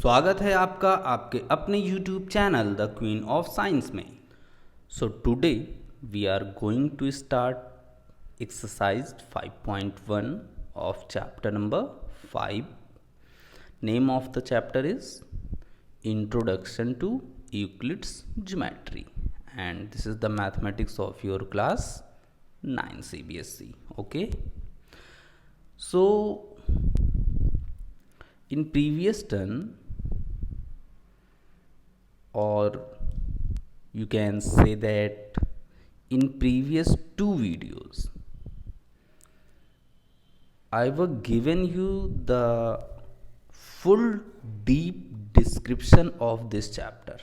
स्वागत है आपका आपके अपने YouTube channel the queen of science में। So today we are going to start exercise 5.1 of chapter number 5. Name of the chapter is introduction to Euclid's geometry and this is the mathematics of your class 9 CBSE. Okay, so in previous turn, or you can say that in previous two videos I have given you the full deep description of this chapter,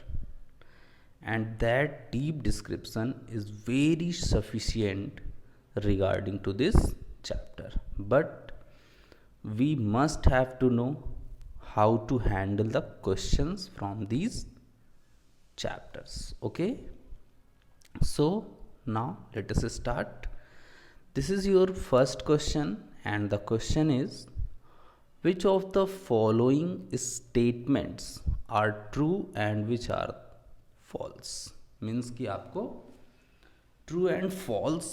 and that deep description is very sufficient regarding to this chapter, but we must have to know how to handle the questions from these chapters. Okay, so now let us start. This is your first question, and the question is, which of the following statements are true and which are false? Means कि आपको true and false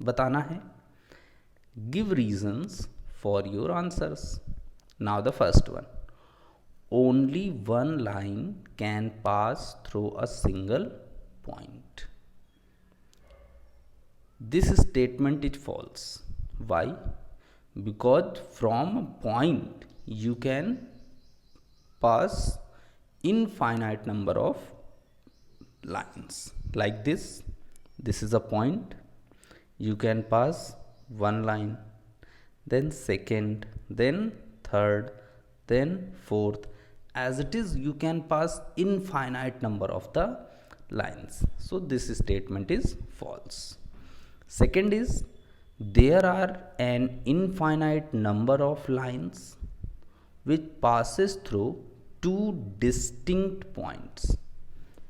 बताना है. Give reasons for your answers. Now the first one, only one line can pass through a single point. This statement is false. Why? Because from a point you can pass infinite number of lines like this. This is a point. You can pass one line, then second, then third, then fourth. As it is, you can pass infinite number of the lines. So this statement is false. Second is, there are an infinite number of lines which passes through two distinct points.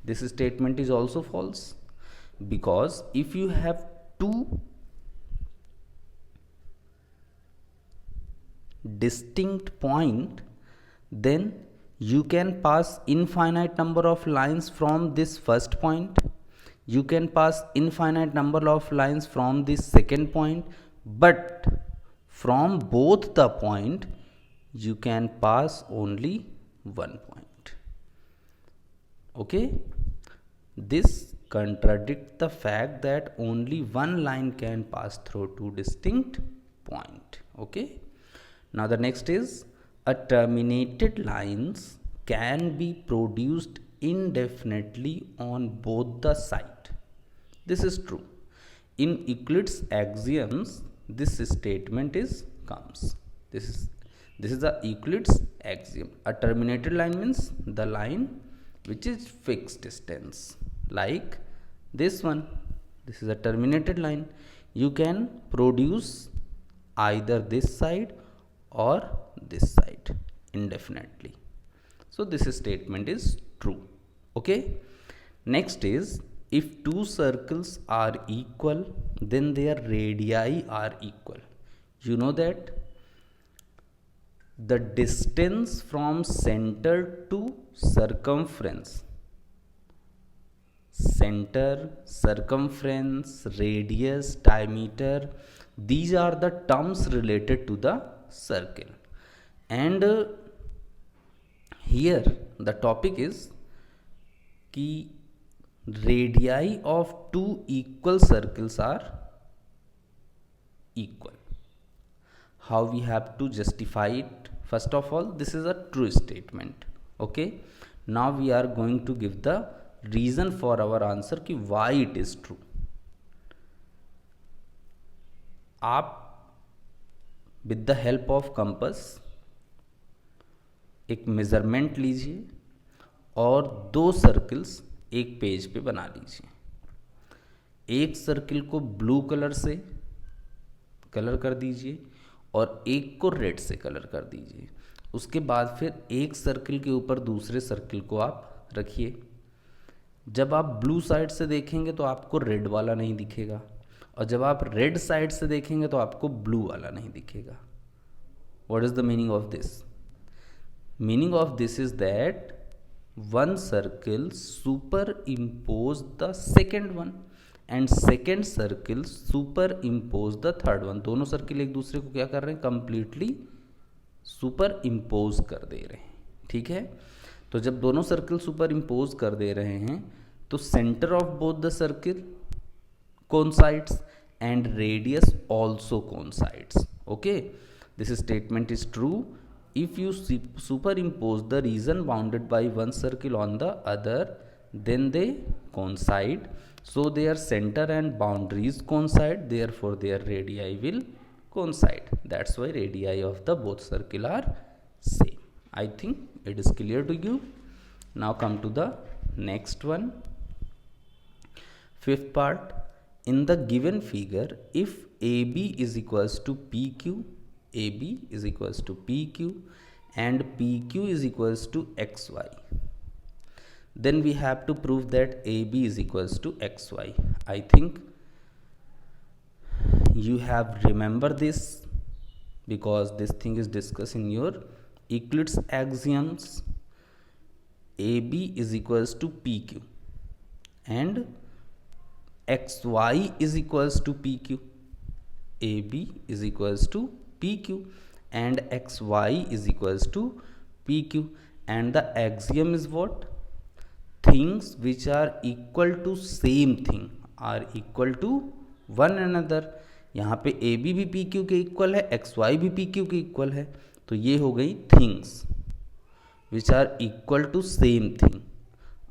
This statement is also false, because if you have two distinct point, then you can pass infinite number of lines from this first point, you can pass infinite number of lines from this second point, but from both the point you can pass only one point. Okay, this contradicts the fact that only one line can pass through two distinct point. Okay, now the next is, a terminated lines can be produced indefinitely on both the side. This is true. In Euclid's axioms, this statement is comes. This is the Euclid's axiom. A terminated line means the line which is fixed distance, like this one. This is a terminated line. You can produce either this side or this side indefinitely. So this statement is true. Okay, next is, if two circles are equal, then their radii are equal. You know that the distance from center to circumference, center, circumference, radius, diameter, these are the terms related to the circle. And here the topic is कि radii of two equal circles are equal. How we have to justify it? First of all, this is a true statement. Okay, now we are going to give the reason for our answer कि why it is true. आप with the help of compass एक measurement लीजिए और दो circles एक page पे बना लीजिए. एक सर्किल को ब्लू कलर से कलर कर दीजिए और एक को रेड से कलर कर दीजिए. उसके बाद फिर एक सर्किल के ऊपर दूसरे सर्किल को आप रखिए. जब आप ब्लू साइड से देखेंगे तो आपको रेड वाला नहीं दिखेगा, और जब आप रेड साइड से देखेंगे तो आपको ब्लू वाला नहीं दिखेगा. What is the meaning of this? meaning of this is that one circle superimpose the second one and second circle superimpose the third one. दोनों सर्किल एक दूसरे को क्या कर रहे हैं, कंप्लीटली सुपर इम्पोज कर दे रहे हैं. ठीक है, तो जब दोनों सर्किल सुपर इम्पोज कर दे रहे हैं तो centre of both the circle coincides and radius also coincides. Okay, this statement is true if you superimpose the region bounded by one circle on the other, then they coincide. So their center and boundaries coincide, therefore their radii will coincide. That's why radii of the both circle are same. I think it is clear to you. Now come to the next one, fifth part. In the given figure, if AB is equals to PQ, AB is equals to PQ and PQ is equals to XY, then we have to prove that AB is equals to XY. I think you have remember this because this thing is discussed in your Euclid's axioms. AB is equals to PQ and XY is equals to PQ. AB is equals to PQ and XY is equals to PQ, and the axiom is what? Things which are equal to same thing are equal to one another. यहाँ पे AB भी PQ के equal है, XY भी PQ के equal है, तो ये हो गई things which are equal to same thing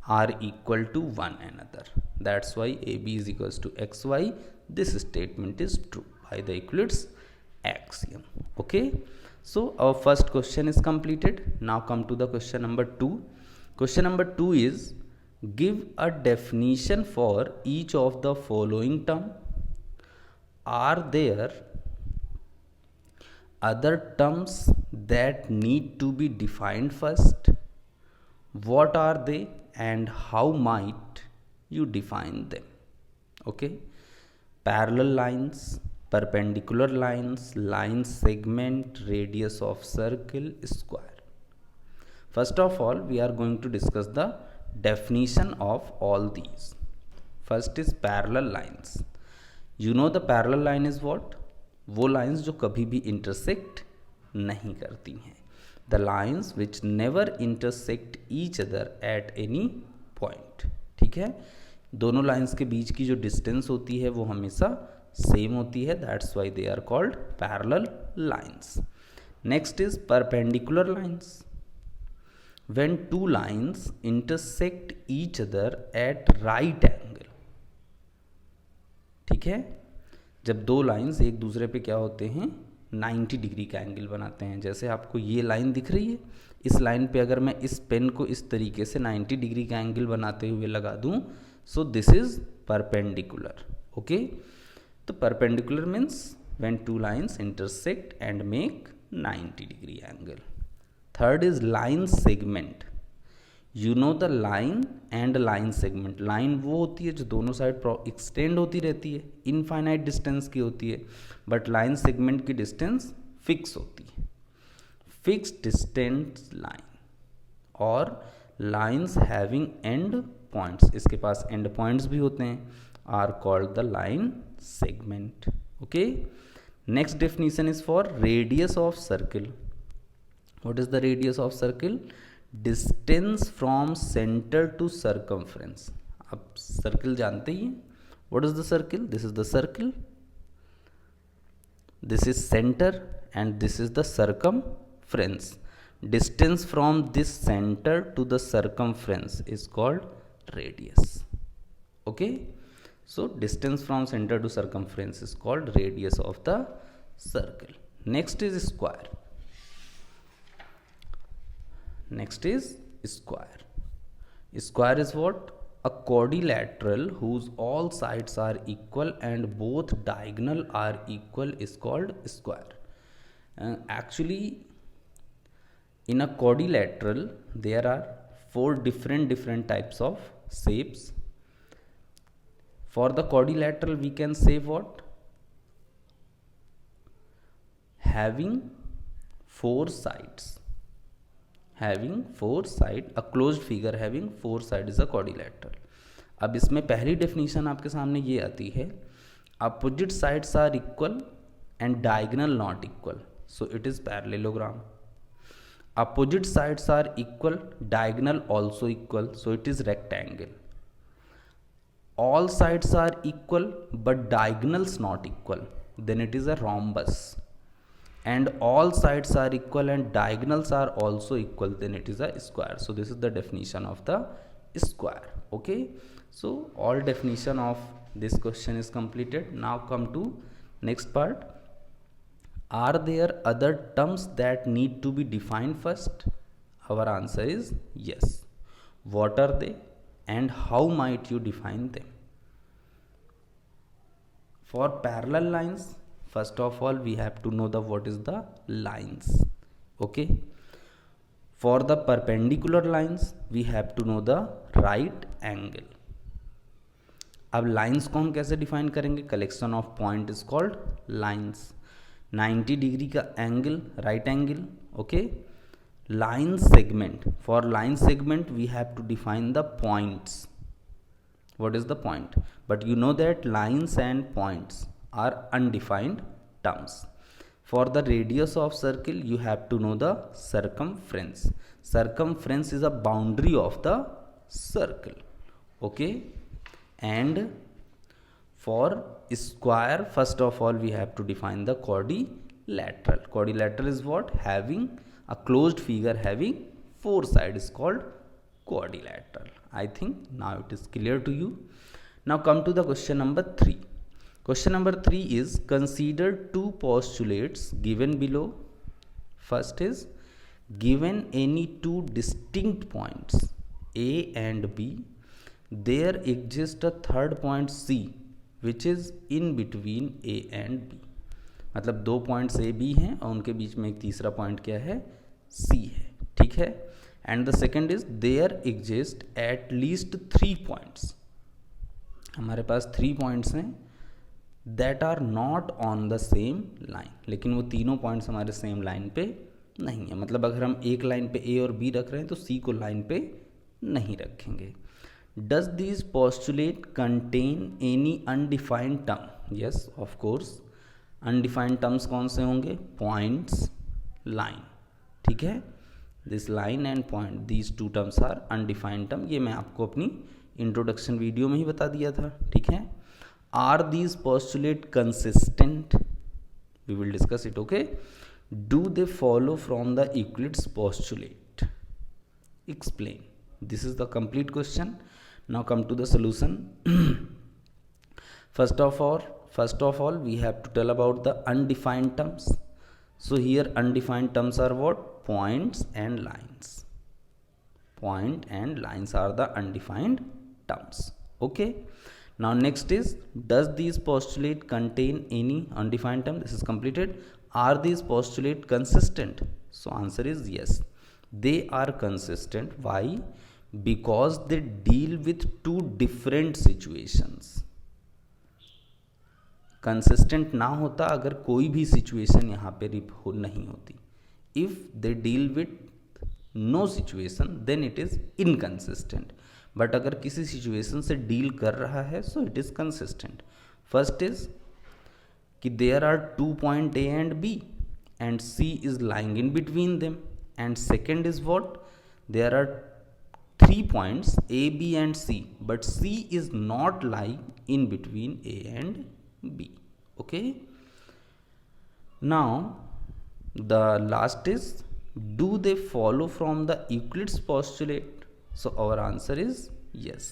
are equal to one another. That's why AB is equals to XY. This statement is true by the Euclid's axiom. Okay, so our first question is completed. Now come to the question number 2. Question number 2 is, give a definition for each of the following term. Are there other terms that need to be defined first? What are they and how might you define them? Okay, parallel lines, perpendicular lines, line segment, radius of circle, square. First of all, we are going to discuss the definition of all these. First is parallel lines. You know the parallel line is what? वो lines जो कभी भी intersect नहीं करती हैं. The lines which never intersect each other at any point. ठीक है, दोनों लाइन्स के बीच की जो डिस्टेंस होती है वो हमेशा सेम होती है. That's why they are called parallel lines. Next is perpendicular lines. When two lines intersect each other at right angle. ठीक है, जब दो लाइन्स एक दूसरे पे क्या होते हैं, 90 डिग्री का एंगल बनाते हैं. जैसे आपको ये लाइन दिख रही है, इस लाइन पे अगर मैं इस पेन को इस तरीके से 90 डिग्री का एंगल बनाते हुए लगा दूं, so this is perpendicular. Okay, तो perpendicular means when two lines intersect and make 90 degree angle. Third is line segment. You know the line and line segment. Line वो होती है जो दोनों साइड एक्सटेंड होती रहती है, इनफाइनाइट डिस्टेंस की होती है, बट लाइन सेगमेंट की डिस्टेंस फिक्स होती है. फिक्स डिस्टेंस लाइन और लाइन्स हैविंग एंड पॉइंट्स, इसके पास एंड पॉइंट्स भी होते हैं, are called the line segment. Okay, next definition is for radius of circle. What is the radius of circle? Distance from centre to circumference. आप circle जानते ही हैं. What is the circle? This is the circle, this is centre and this is the circumference. Distance from this center to the circumference is called radius. Okay, so distance from center to circumference is called radius of the circle. Next is square. Next is square. Square is what? A quadrilateral whose all sides are equal and both diagonal are equal is called square. Actually, in a quadrilateral there are four different types of shapes. For the quadrilateral we can say what? Having four sides. Having four side, a closed figure having four side is a quadrilateral. अब इसमें पहली definition आपके सामने ये आती है, opposite sides are equal and diagonal not equal, so it is parallelogram. Opposite sides are equal, diagonal also equal, so it is rectangle. All sides are equal but diagonals not equal, then it is a rhombus. And all sides are equal and diagonals are also equal, then it is a square. So this is the definition of the square. Okay, so all definition of this question is completed. Now come to next part. Are there other terms that need to be defined first? Our answer is yes. What are they and how might you define them? For parallel lines, first of all we have to know the what is the lines. Okay, for the perpendicular lines we have to know the right angle. अब lines को हम कैसे define करेंगे? Collection of point is called lines. 90 degree का angle right angle. Okay, line segment, for line segment we have to define the points. What is the point? But you know that lines and points are undefined terms. For the radius of circle you have to know the circumference. Circumference is a boundary of the circle. Okay, and for square first of all we have to define the quadrilateral. Quadrilateral is what? Having a closed figure having four sides is called quadrilateral. I think now it is clear to you. Now come to the question number 3. Question number 3 is, consider two postulates given below. First is, given any two distinct points A and B, there exists a third point C which is in between A and B. मतलब दो points A B हैं और उनके बीच में एक तीसरा point क्या है? C है. ठीक है. And the second is, there exist at least 3 points. हमारे पास 3 पॉइंट्स हैं that are not on the same line, लेकिन वो तीनों पॉइंट्स हमारे सेम लाइन पे नहीं है. मतलब अगर हम एक लाइन पे ए और बी रख रहे हैं तो सी को लाइन पे नहीं रखेंगे. Does this postulate contain any undefined term? Yes of course. Undefined terms कौन से होंगे? Points, line. ठीक है, this line and point, these two terms are undefined term. ये मैं आपको अपनी इंट्रोडक्शन वीडियो में ही बता दिया था. ठीक है. Are these postulate consistent? We will discuss it. Okay. Do they follow from the Euclid's postulate? Explain. This is the complete question. Now come to the solution. first of all we have to tell about the undefined terms. So here undefined terms are what? Points and lines. Point and lines are the undefined terms. Okay. Now next is, does these postulate contain any undefined term? This is completed. Are these postulate consistent? So answer is yes. They are consistent. Why? Because they deal with two different situations. Consistent ना होता अगर कोई भी situation यहाँ पे नहीं होती. If they deal with no situation then it is inconsistent. But अगर किसी सिचुएशन से डील कर रहा है so it is consistent. First is कि there are 2 point A and B and C is lying in between them. And second is what? There are 3 points A B and C but C is not lying in between A and B. Okay. Now the last is, do they follow from the Euclid's postulate? So our answer is yes.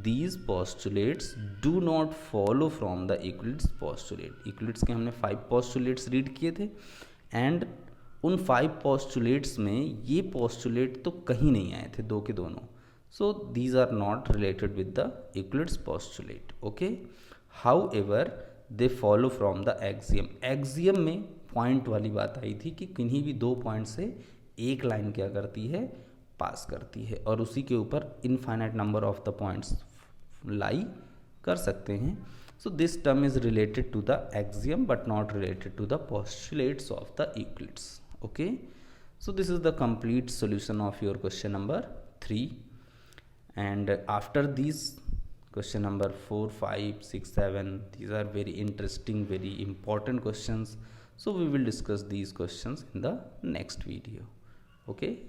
These postulates do not follow from the Euclid's postulate. Euclid's के हमने 5 postulates read किए थे and उन 5 postulates में ये postulate तो कहीं नहीं आए थे, दो के दोनों. So these are not related with the Euclid's postulate. Okay. However, they follow from the axiom. Axiom में पॉइंट वाली बात आई थी कि किन्हीं भी 2 पॉइंट से एक लाइन क्या करती है? पास करती है और उसी के ऊपर infinite number of the points lie कर सकते हैं. So this term is related to the axiom but not related to the postulates of the Euclids. Okay. So this is the complete solution of your question number 3. And after these, question number 4, 5, 6, 7, these are very interesting, very important questions. So we will discuss these questions in the next video. Okay.